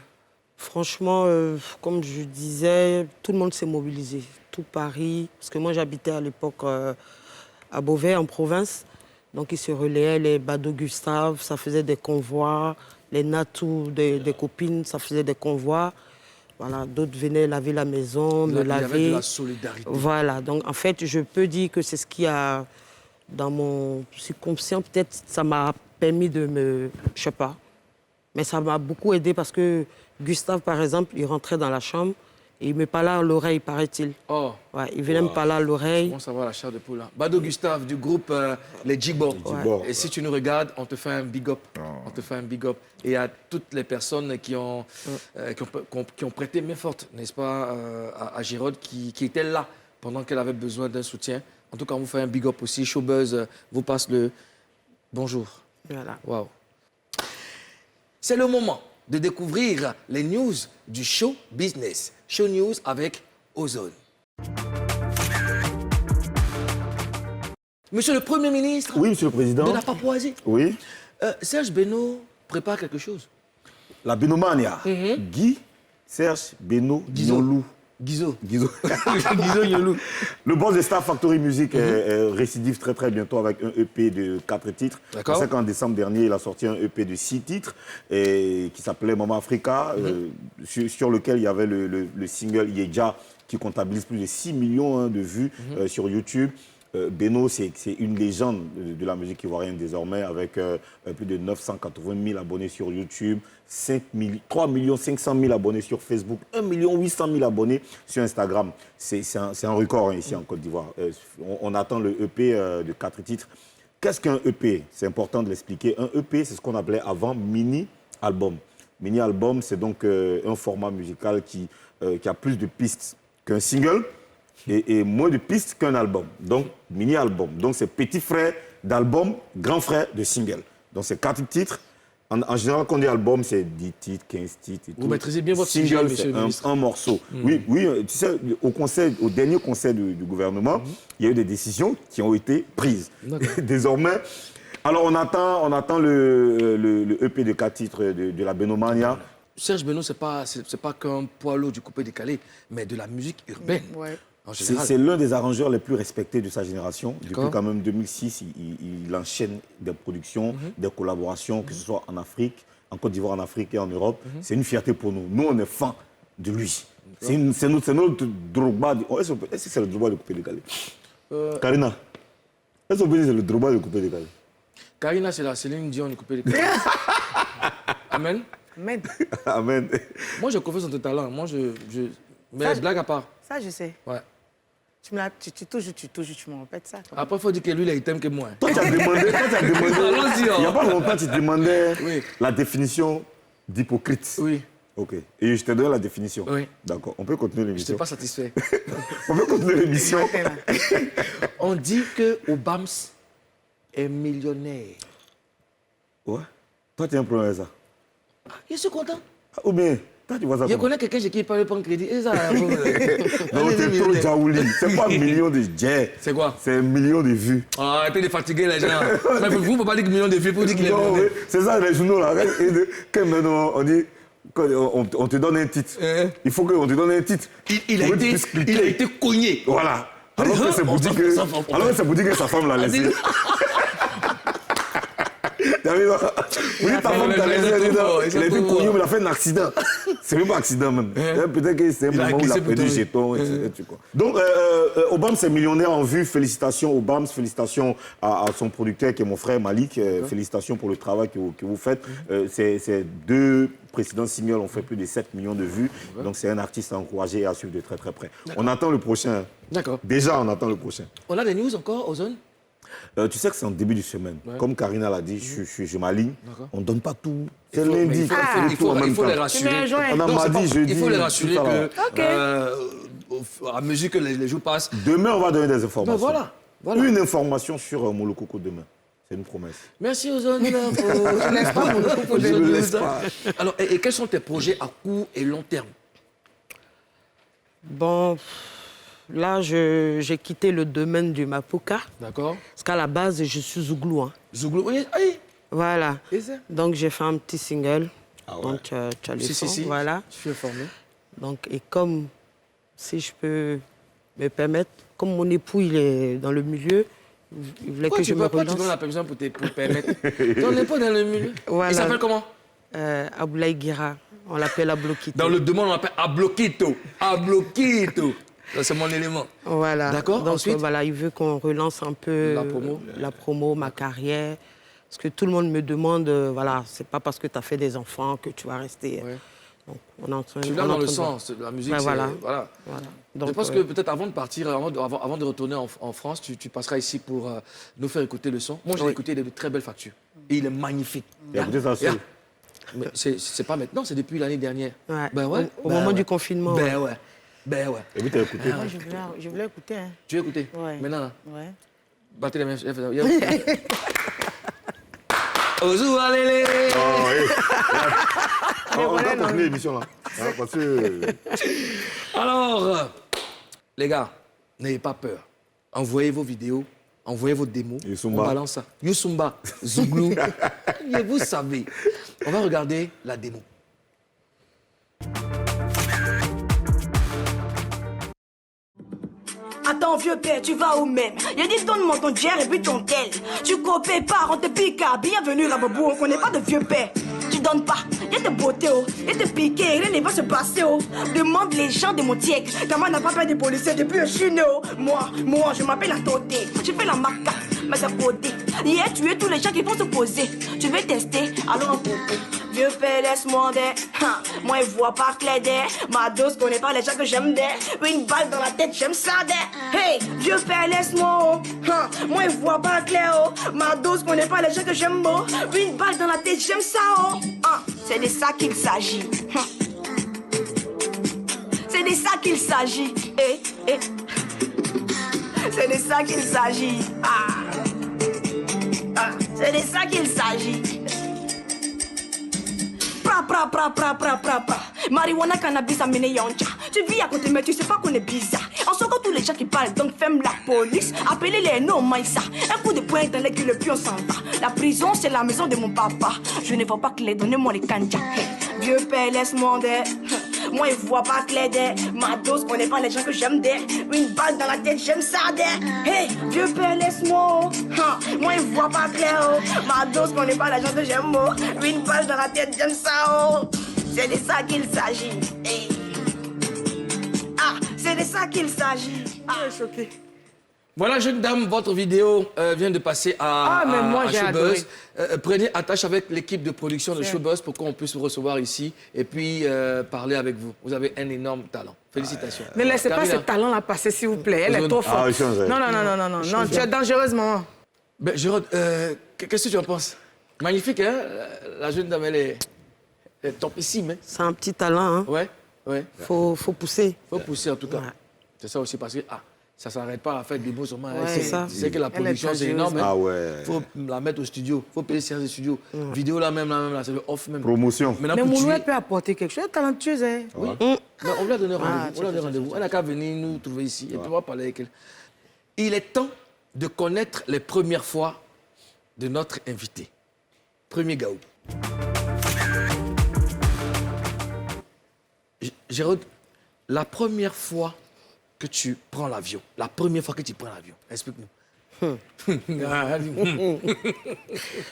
Franchement, comme je disais, tout le monde s'est mobilisé. Tout Paris, parce que moi j'habitais à l'époque à Beauvais, en province. Donc ils se relayaient, les Bado Gustave, ça faisait des convois. Les Natou, des copines, ça faisait des convois. Voilà, d'autres venaient laver la maison, me Il y avait laver. de la solidarité. Voilà, donc en fait, je peux dire que c'est ce qui a, dans mon subconscient, peut-être ça m'a permis de me... Je sais pas. Mais ça m'a beaucoup aidé parce que Gustave, par exemple, il rentrait dans la chambre et il me parlait à l'oreille, paraît-il. Oh, Ouais, il venait me parler à l'oreille. comment ça va la chair de poule là? Bado Gustave du groupe Les Jigbo. Jigbo, Et si tu nous regardes, on te fait un big up. On te fait un big up. Et à toutes les personnes qui ont prêté main forte, n'est-ce pas, à Gérald, qui était là pendant qu'elle avait besoin d'un soutien. En tout cas, on vous fait un big up aussi. Showbuzz vous passe le bonjour. Voilà. Waouh. C'est le moment de découvrir les news du show business. Show News avec Ozone. Monsieur le Premier ministre Oui, Monsieur le Président. de la Papouasie, Oui. Serge Beno prépare quelque chose. La Benomania. Guy, Serge, Beno, Nyolou. Guizot. Guizot. Guizot Nyolou. Le boss de Star Factory Music récidive très bientôt avec un EP de 4 titres. D'accord. Je sais qu'en décembre dernier, il a sorti un EP de 6 titres qui s'appelait Maman Africa, sur lequel il y avait le single Yeja qui comptabilise plus de 6 millions de vues sur YouTube. Beno, c'est une légende de la musique ivoirienne désormais, avec plus de 980 000 abonnés sur YouTube, 3 500 000 abonnés sur Facebook, 1 800 000 abonnés sur Instagram. C'est un record ici en Côte d'Ivoire. On attend le EP de 4 titres. Qu'est-ce qu'un EP? C'est important de l'expliquer. Un EP, c'est ce qu'on appelait avant mini-album. Mini-album, c'est donc un format musical qui a plus de pistes qu'un single et moins de pistes qu'un album. Donc, mini-album. Donc, c'est petit frère d'album, grand frère de single. Donc, c'est 4 titres. En général, quand on dit album, c'est 10 titres, 15 titres et tout. Vous maîtrisez bien votre sujet, single, monsieur le ministre. un morceau. Oui, tu sais, au dernier conseil du gouvernement, il y a eu des décisions qui ont été prises. Désormais, alors on attend le EP de 4 titres de la Benomania. Serge Beno, c'est pas qu'un poids lourd du coupé-décalé, mais de la musique urbaine. Ouais. C'est l'un des arrangeurs les plus respectés de sa génération. Depuis quand même 2006, il enchaîne des productions, des collaborations, que ce soit en Afrique, en Côte d'Ivoire, en Afrique et en Europe. C'est une fierté pour nous. Nous, on est fans de lui. C'est notre Drogba. Est-ce que c'est le Drogba de coupé-décalé? Karina, est-ce qu'on peut dire que c'est le Drogba de coupé-décalé? Karina, c'est la Céline Dion du coupé-décalé. Amen. Amen. Amen. Moi, j'ai confiance en ton talent. Mais blague à part. Ça, je sais. Ouais. Tu touches, tu me répètes ça. Toi. Après, il faut dire que lui, il t'aime que moi. Toi, tu as demandé. Allons-y, Il n'y a pas longtemps, tu demandais Oui. la définition d'hypocrite. Oui. Ok. Et je t'ai donné la définition. Oui. D'accord. On peut continuer Je l'émission. n'étais pas satisfait. On peut continuer l'émission. On dit que Obams est millionnaire. Ouais. Toi, tu as un problème avec ça. Je suis content. Ou bien, toi, tu vois ça Je comment? connais quelqu'un chez qui il parle pas en crédit. Et ça, Non, t'es trop jaouli. C'est pas un million de jets. C'est quoi? C'est un million de vues. Ah, arrêtez de fatiguer les gens. Mais vous ne pouvez pas dire que million de vues pour dire qu'il est Non, millionnaire. oui, c'est ça, les journaux, là. Quand maintenant, on dit... Quand on te donne un titre. Il faut qu'on te donne un titre. Il a été cogné. Voilà. Alors que c'est pour dire que sa femme l'a laissé. T'as vu, là? Oui, ta femme t'a laissé. Il a été cogné, mais il a fait un accident. C'est même pas un accident, même. Peut-être que c'est un moment où il a perdu le jeton. Donc, Obams est millionnaire en vue. Félicitations, Obams. Félicitations à son producteur, qui est mon frère Malik. Félicitations pour le travail que vous faites. Ces 2 précédents singles ont fait plus de 7 millions de vues. Donc, c'est un artiste à encourager et à suivre de très, très près. On attend le prochain. D'accord. Déjà, on attend le prochain. On a des news encore, Ozone? Tu sais que c'est en début de semaine. Comme Karina l'a dit, je m'aligne. On ne donne pas tout. C'est Il lundi. faut les rassurer. On a mardi, jeudi. Il faut les rassurer tout ça, là. que, à mesure que les jours passent... Demain, on va donner des informations. Ben voilà. Une information sur Molokoko demain. C'est une promesse. Merci Ozone pour Je ne laisse pas. Alors, et quels sont tes projets à court et long terme? Bon, là, j'ai quitté le domaine du Mapuka. D'accord. Parce qu'à la base, je suis Zouglou. Hein. Zouglou, oui. Voilà. Et ça? Donc, j'ai fait un petit single. Ah ouais. Donc, tu as le son. Si. Voilà. Je suis informé. Donc, et comme, si je peux me permettre, comme mon époux, il est dans le milieu, il voulait que je me Pourquoi tu relance. donnes la permission pour te permettre? Ton époux dans le milieu. Voilà. Il s'appelle comment? Aboulaye Guira. On l'appelle Ablokito. Dans le demande, on l'appelle Ablokito. Ablokito. C'est mon élément. Voilà. D'accord. Donc, Ensuite, voilà, il veut qu'on relance un peu la promo, ma carrière. Parce que tout le monde me demande, voilà, c'est pas parce que tu as fait des enfants que tu vas rester. Ouais. Donc, on est en train, tu l'as dans le sens. La musique, ouais, c'est... voilà. Voilà. Donc, je pense que peut-être avant de partir, avant de retourner en France, tu passeras ici pour nous faire écouter le son. Moi, j'ai écouté de très belles factures. Et il est magnifique. Et écoutez ça seul. Mais c'est pas maintenant, c'est depuis l'année dernière. Ouais. Ben ouais. Au moment du confinement. Ben ouais. Et vous, t'as écouté. Moi, je voulais écouter. Hein. Tu veux écouter? Ouais. Maintenant, là. Ouais. Battez les mains. Ozou, allez. On va continuer l'émission, là. Parce que... Alors, les gars, n'ayez pas peur. Envoyez vos vidéos, envoyez vos démos. Youssoumba. On balance ça. Youssoumba, Zouglou. Et vous savez. On va regarder la démo. Attends. attends, vieux père, tu vas où même? Il dit donne-moi ton jer et puis ton tel. Tu copies pas, on te pique. Bienvenue là, Babou, on connaît pas de vieux père. Tu donnes pas, y'a de beauté, oh. Y'a de piquer, rien ne va se passer, oh. Demande les gens de mon tièque. Comment n'a pas peur des policiers depuis que je suis né, oh. Moi, je m'appelle la Toté. J'ai fait la maca, mais c'est côté. Hier, tu es tous les gens qui vont se poser. Tu veux tester, alors en popo. Vieux père, laisse-moi des. Moi, il voit pas clair des. Ma dose connaît pas les gens que j'aime des. Une balle dans la tête, j'aime ça des. Hey, vieux père, laisse-moi, oh. Moi, il voit pas clair, oh. Ma dose connaît pas les gens que j'aime, oh. Une balle dans la tête, j'aime ça, oh. C'est de ça qu'il s'agit. C'est de ça qu'il s'agit. C'est de ça qu'il s'agit. C'est de ça qu'il s'agit. Marijuana, cannabis, amène yoncha. Tu vis à côté, mais tu sais pas qu'on est bizarre. En second tous les gens qui parlent, donc ferme la police. Appelez les noms, maïsa. Un coup de poing dans les culs, le pion s'en va. La prison, c'est la maison de mon papa. Je ne vois pas clair, donnez-moi les kanjas. Vieux père, laisse-moi des. Moi, il voit pas clair des. Ma dose, on n'est pas les gens que j'aime des. Une balle dans la tête, j'aime ça des. Hey, vieux père, laisse-moi. Moi, il voit pas clair, oh. Ma dose, on n'est pas les gens que j'aime, oh. Une balle dans la tête, j'aime ça, oh. C'est de ça qu'il s'agit. Hey. C'est de ça qu'il s'agit. Choqué. Voilà, jeune dame, votre vidéo vient de passer à Showbuzz. Prenez attache avec l'équipe de production de Showbuzz pour qu'on puisse vous recevoir ici et puis parler avec vous. Vous avez un énorme talent. Félicitations. Ne laissez pas ce talent-là passer, s'il vous plaît. Elle est trop forte. Non, tu es dangereusement. Ben, Jérôme, qu'est-ce que tu en penses? Magnifique, hein? La jeune dame, elle est topissime. Hein? C'est un petit talent, hein? Ouais. Faut pousser. Faut pousser, en tout cas. Ouais. C'est ça aussi, parce que ça ne s'arrête pas à faire des mots seulement. C'est ça. Tu sais que la production, c'est énorme. Il faut la mettre au studio. Il faut payer séance de studio. Vidéo là même, c'est le off même. Promotion. Mais Moulouette peut apporter quelque chose. Elle est talentueuse, hein? Oui. Mais on lui a donné rendez-vous. Elle n'a qu'à venir nous trouver ici et puis on va parler avec elle. Il est temps de connaître les premières fois de notre invité. Premier Gaou. Jérôme, la première fois que tu prends l'avion, explique-nous. Tu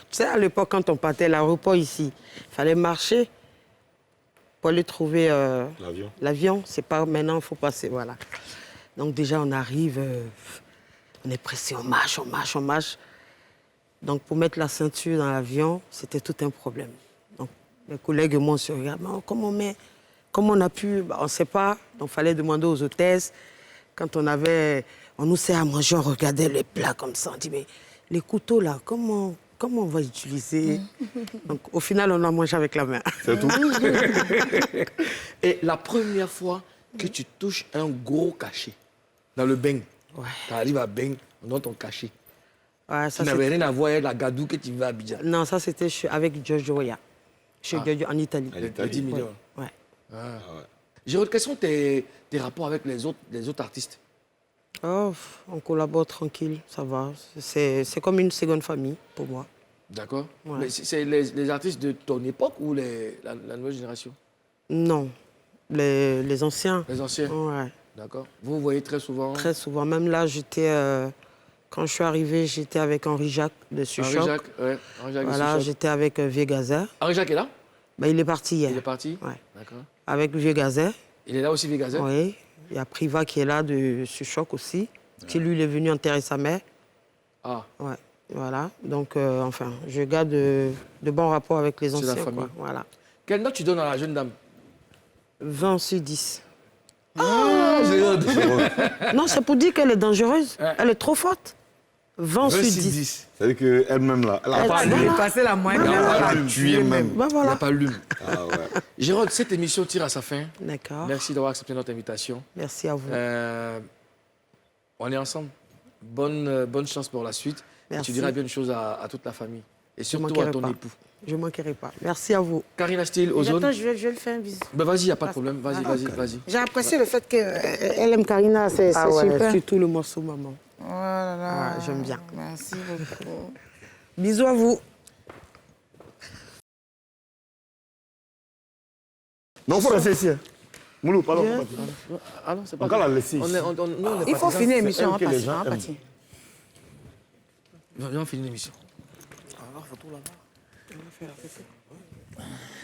sais, à l'époque, quand on partait à l'aéroport ici, il fallait marcher pour aller trouver l'avion. C'est pas maintenant, il faut passer, voilà. Donc déjà, on arrive, on est pressé, on marche. Donc pour mettre la ceinture dans l'avion, c'était tout un problème. Donc mes collègues et moi, on se regardent, comment on a pu, on ne sait pas. Donc il fallait demander aux hôtesses. Quand on nous sert à manger, on regardait les plats comme ça. On dit, mais les couteaux là, comment on va utiliser? Donc au final, on a mangé avec la main. C'est tout. Et la première fois que tu touches un gros cachet dans le bain, tu arrives à bain, on donne ton cachet. Ouais, ça n'avait rien à voir avec la gadou que tu vas à Abidjan. Non, ça c'était avec Giorgio Weah, Giorgio en Italie. Les 10 millions. Ouais. Jérôme, quels sont tes rapports avec les autres artistes? On collabore tranquille, ça va. C'est comme une seconde famille pour moi. D'accord. Ouais. Mais c'est les artistes de ton époque ou la nouvelle génération? Non, les anciens. Les anciens? Ouais. D'accord. Vous voyez très souvent? Très souvent. Même là, quand je suis arrivé, j'étais avec Henri Jacques de Suchoc. Henri Jacques, ouais. Voilà, j'étais avec Vieux Gazer. Henri Jacques est là? Ben, il est parti hier. Il est parti? Ouais. D'accord. Avec Vieux Gazer. Il est là aussi, Vieux Gazer? Oui. Il y a Priva qui est là de Suchoc aussi, qui lui, il est venu enterrer sa mère. Ah. Ouais. Voilà. Donc, enfin, je garde de bons rapports avec les anciens. C'est la famille. Quoi. Voilà. Quelle note tu donnes à la jeune dame? 20 sur 10. Ah, Non, c'est pour dire qu'elle est dangereuse. Ouais. Elle est trop forte. 20 sur 10. C'est-à-dire qu'elle-même, là, elle a pas Elle allumé. est passée la moyenne. Elle a pas Elle allumé. a tué même. Ben Il voilà. n'a pas lu. Ah ouais. Jérôme, cette émission tire à sa fin. D'accord. Merci d'avoir accepté notre invitation. Merci à vous. On est ensemble. Bonne chance pour la suite. Et Merci. tu diras bien une chose à toute la famille. Et surtout à manquerai ton pas. époux. Je ne manquerai pas. Merci à vous. Karina Steele, Ozone. Attends, je vais lui faire un bisou. Ben vas-y, il n'y a pas de problème. Vas-y. J'ai apprécié le fait qu'elle aime Karina, c'est super. Surtout le morceau, maman. Oh là là. Ouais, j'aime bien. Merci beaucoup. Bisous à vous. Non, il faut rester ici. Hein. Moulou, pardon. Ah non, c'est pas Encore la laisser ici. Il faut finir l'émission, elle que les gens hein, aiment. Pati. Viens finir l'émission.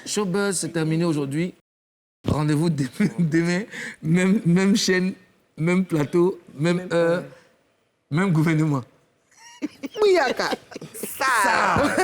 Showbuzz, c'est terminé aujourd'hui. Rendez-vous demain, même chaîne, même plateau, même heure, même gouvernement. Bouyaka. Ça.